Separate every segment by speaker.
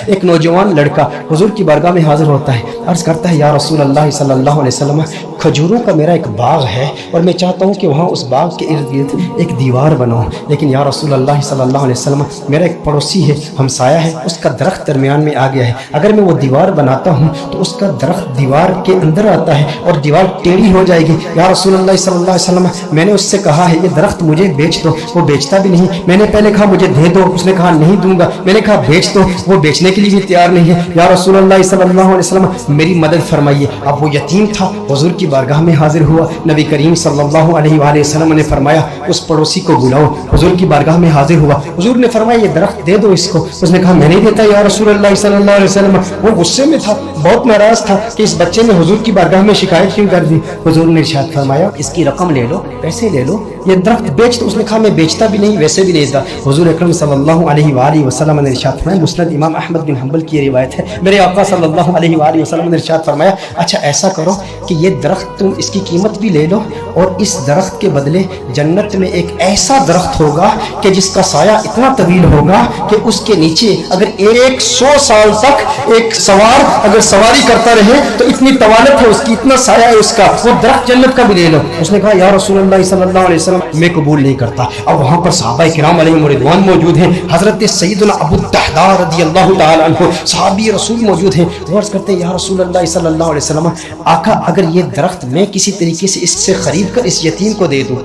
Speaker 1: ایک نوجوان لڑکا حضور کی بارگاہ میں حاضر ہوتا ہے، عرض کرتا ہے یا رسول اللہ صلی اللہ علیہ وسلم، کھجوروں کا میرا ایک باغ ہے اور میں چاہتا ہوں کہ وہاں اس باغ کے ارد گرد ایک دیوار بناؤں، لیکن یا رسول اللہ صلی اللہ علیہ وسلم میرا ایک پڑوسی ہے، ہمسایہ ہے، اس کا درخت درمیان میں آ گیا ہے، اگر میں وہ دیوار بناتا ہوں تو اس کا درخت دیوار کے اندر آتا ہے اور دیوار ٹیڑھی ہو جائے گی، یا رسول اللہ صلی اللہ علیہ وسلم میں نے اس سے کہا ہے یہ درخت مجھے بیچ دو، وہ بیچتا بھی نہیں، میں نے پہلے کہا مجھے دے دو، اس نے کہا نہیں دوں گا، میں نے کہا بیچ دو، وہ بیچنے کے لیے بھی تیار نہیں ہے، یا رسول اللہ صلی اللہ علیہ وسلم میری مدد فرمائیے۔ اب وہ یتیم تھا، حضور کی بارگاہ میں حاضر ہوا، نبی کریم صلی اللہ علیہ وآلہ وسلم نے فرمایا اس پڑوسی کو بلاؤ، حضور کی بارگاہ میں حاضر ہوا، حضور نے فرمایا یہ درخت دے دو اس کو، اس نے کہا میں نہیں دیتا یا رسول اللہ صلی اللہ علیہ وسلم، وہ غصے میں تھا، بہت ناراض تھا کہ اس بچے نے حضور کی بارگاہ میں شکایت کیوں کر دی، حضور نے ارشاد فرمایا اس کی رقم لے لو، پیسے لے لو، یہ درخت بیچ دو، اس نے کہا میں بیچتا بھی نہیں، ویسے بھی نہیں دیتا، حضور اکرم صلی اللہ علیہ وآلہ وسلم نے ارشاد فرمایا، مسند امام احمد بن حنبل کی یہ روایت ہے، میرے آقا صلی اللہ علیہ وآلہ وسلم نے ارشاد فرمایا اچھا ایسا کرو کہ یہ درخت تم اس کی قیمت بھی لے لو اور اس درخت کے بدلے جنت میں ایک ایسا درخت ہوگا کہ جس کا سایہ اتنا طویل ہوگا کہ اس کے نیچے اگر 100 سال تک ایک سوار اگر سواری کرتا رہے تو اتنی طوالت ہے اس کی، اتنا سایہ ہے اس کا، وہ درخت جنت کا بھی لے لو۔ اس نے کہا یا رسول اللہ صلی اللہ علیہ وسلم میں قبول نہیں کرتا۔ اب وہاں پر صحابہ کرام علیہم رضوان موجود ہیں، حضرت سیدنا ابو الدحداء رضی اللہ تعالی عنہ صحابی رسول موجود ہیں، وہ عرض کرتے ہیں یا رسول اللہ صلی اللہ علیہ وسلم آقا اگر یہ درخت میں کسی طریقے سے اس سے خرید کر اس یتیم کو دے دوں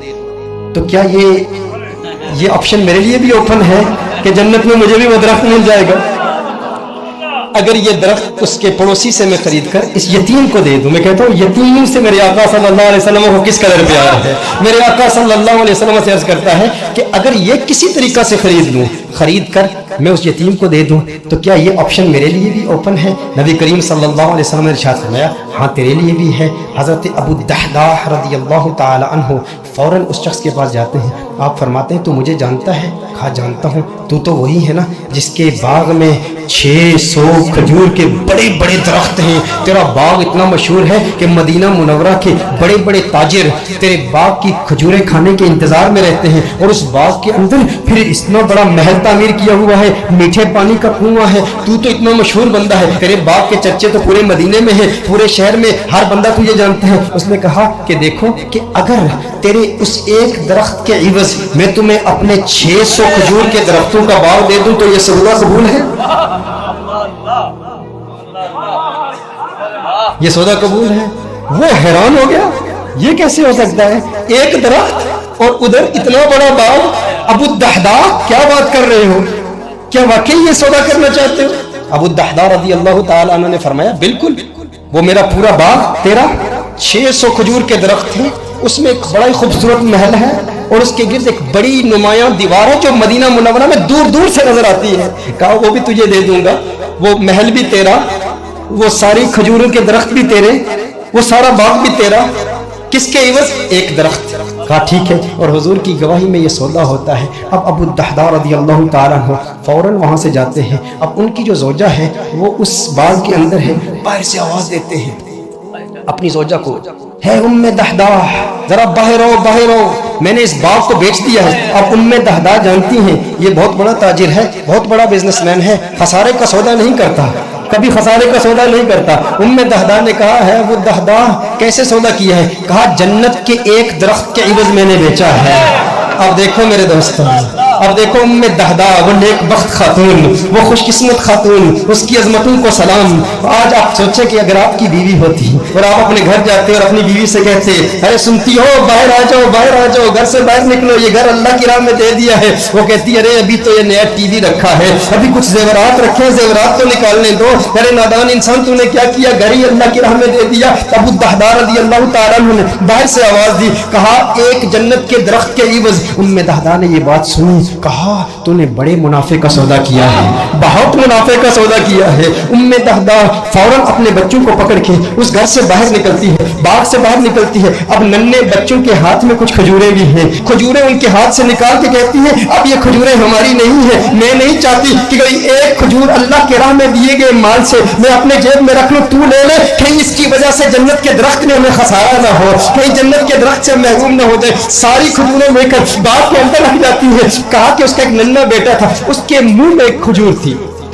Speaker 1: تو کیا یہ آپشن میرے لیے بھی اوپن ہے کہ جنت میں مجھے بھی وہ درخت مل جائے گا؟ اگر یہ درخت اس کے پڑوسی سے میں خرید کر اس یتیم کو دے دوں، میں کہتا ہوں یتیم سے میرے آقا صلی اللہ علیہ وسلم کو کس قدر پیار ہے، میرے آقا صلی اللہ علیہ وسلم سے عرض کرتا ہے کہ اگر یہ کسی طریقہ سے خرید لوں، خرید کر میں اس یتیم کو دے دوں تو کیا یہ آپشن میرے لیے بھی اوپن ہے؟ نبی کریم صلی اللہ علیہ وسلم نے ارشاد فرمایا ہاں تیرے لیے بھی ہے۔ حضرت ابو الدحداء رضی اللہ تعالی عنہ فوراً اس شخص کے پاس جاتے ہیں، آپ فرماتے ہیں تو مجھے جانتا ہے؟ کہا جانتا ہوں، تو وہی ہے نا جس کے باغ میں 600 کھجور کے بڑے بڑے درخت ہیں، تیرا باغ اتنا مشہور ہے کہ مدینہ منورہ کے بڑے بڑے تاجر تیرے باغ کی کھجوریں کھانے کے انتظار میں رہتے ہیں، اور اس باغ کے اندر پھر اتنا بڑا محل تعمیر کیا ہوا ہے، میٹھے پانی کا کنواں ہے، تو اتنا مشہور بندہ ہے، تیرے باغ کے چرچے تو پورے مدینے میں ہیں، پورے شہر میں ہر بندہ تجھے جانتا ہے۔ اس نے کہا کہ دیکھو کہ اگر تیرے اس ایک درخت کے عوض میں تمہیں اپنے 600 کھجور کے درختوں کا باغ دے دوں تو یہ سودا قبول ہے؟ یہ سودا قبول ہے؟ وہ حیران ہو گیا، یہ کیسے ہو سکتا ہے؟ ایک درخت اور ادھر اتنا بڑا باغ، ابو الدحداء کیا بات کر رہے ہو؟ کیا واقعی یہ سودا کرنا چاہتے ہو؟ ابو الدحداء رضی اللہ تعالی عنہ نے فرمایا بالکل، وہ میرا پورا باغ تیرا، 600 کھجور کے درخت ہیں، اس میں ایک بڑا ہی خوبصورت محل ہے اور اس کے گرد ایک بڑی نمایاں دیوار ہے جو مدینہ منورہ میں دور دور سے نظر آتی ہے۔ کہا وہ بھی تجھے دے دوں گا، وہ محل بھی تیرا، وہ ساری کھجوروں کے درخت بھی تیرے، وہ سارا باغ بھی تیرا، کس کے عوض؟ ایک درخت۔ کہا ٹھیک ہے، اور حضور کی گواہی میں یہ سودا ہوتا ہے۔ اب ابو الدحداء رضی اللہ تعالیٰ عنہ فوراً وہاں سے جاتے ہیں، اب ان کی جو زوجہ ہے وہ اس باغ کے اندر ہے، باہر سے آواز دیتے ہیں اپنی زوجہ کو، ہے ام دحداء ذرا باہر آؤ باہر آؤ، میں نے اس باغ کو بیچ دیا ہے۔ اب ام دحداء جانتی ہیں یہ بہت بڑا تاجر ہے، بہت بڑا بزنس مین ہے، خسارے کا سودا نہیں کرتا، کبھی خسارے کا سودا نہیں کرتا۔ ام دحداء نے کہا ہے وہ دحداء کیسے سودا کیا ہے؟ کہا جنت کے ایک درخت کے عوض میں نے بیچا ہے۔ اب دیکھو میرے دوستوں، اب دیکھو ام دحداء، وہ نیک بخت خاتون، وہ خوش قسمت خاتون، اس کی عظمتوں کو سلام۔ آج آپ سوچیں کہ اگر آپ کی بیوی ہوتی اور آپ اپنے گھر جاتے اور اپنی بیوی سے کہتے ارے سنتی ہو باہر آ جاؤ باہر آ جاؤ، گھر سے باہر نکلو، یہ گھر اللہ کی راہ میں دے دیا ہے، وہ کہتی ارے ابھی تو یہ نیا ٹی وی رکھا ہے، ابھی کچھ زیورات رکھے، زیورات تو نکالنے دو، ارے نادان انسان تو نے کیا کیا، گھر ہی اللہ کی راہ میں دے دیا۔ ابو الدحداء رضی اللہ تعالیٰ عنہ نے باہر سے آواز دی، کہا ایک جنت کے درخت کے عوض۔ ام دحداء نے یہ بات سنی، کہا تو نے بڑے منافع کا سودا کیا ہے، بہت منافع کا سودا کیا ہے۔ ام دحداء فوراً اپنے بچوں کو پکڑ کے اس گھر سے باہر نکلتی ہے، باغ سے باہر نکلتی ہے، اب ننھے بچوں کے ہاتھ میں کچھ کھجوریں بھی ہیں، کھجوریں ان کے ہاتھ سے نکال کے کہتی ہیں اب یہ کھجوریں ہماری نہیں ہیں، میں نہیں چاہتی کہ کوئی ایک کھجور اللہ کے راہ میں دیے گئے مال سے میں اپنے جیب میں رکھ لوں، تو لے لے، کہیں اس کی وجہ سے جنت کے درخت میں ہمیں خسارہ نہ ہو، کہیں جنت کے درخت سے محروم نہ ہو جائے۔ ساری کھجوریں لے کر باغ کے اندر رکھ جاتی ہے۔ کہا کہ اس کا ایک ننھا بیٹا تھا، اس کے منہ میں ایک کھجور تھی،